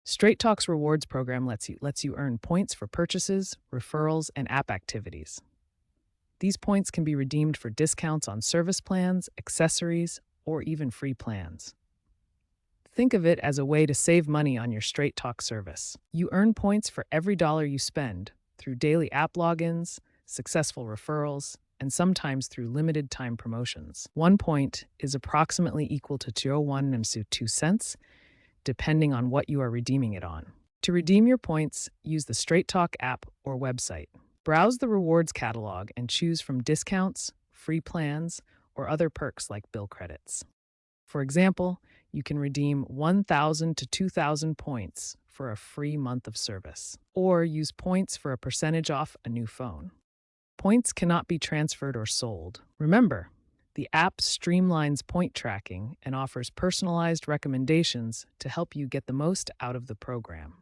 Straight Talk's rewards program lets you earn points for purchases, referrals, and app activities. These points can be redeemed for discounts on service plans, accessories, or even free plans. Think of it as a way to save money on your Straight Talk service. You earn points for every dollar you spend through daily app logins, successful referrals, and sometimes through limited time promotions. 1 point is approximately equal to 0.01 depending on what you are redeeming it on. To redeem your points, use the Straight Talk app or website. Browse the rewards catalog and choose from discounts, free plans, or other perks like bill credits. For example, you can redeem 1,000 to 2,000 points for a free month of service, or use points for a percentage off a new phone. Points cannot be transferred or sold. Remember, the app streamlines point tracking and offers personalized recommendations to help you get the most out of the program.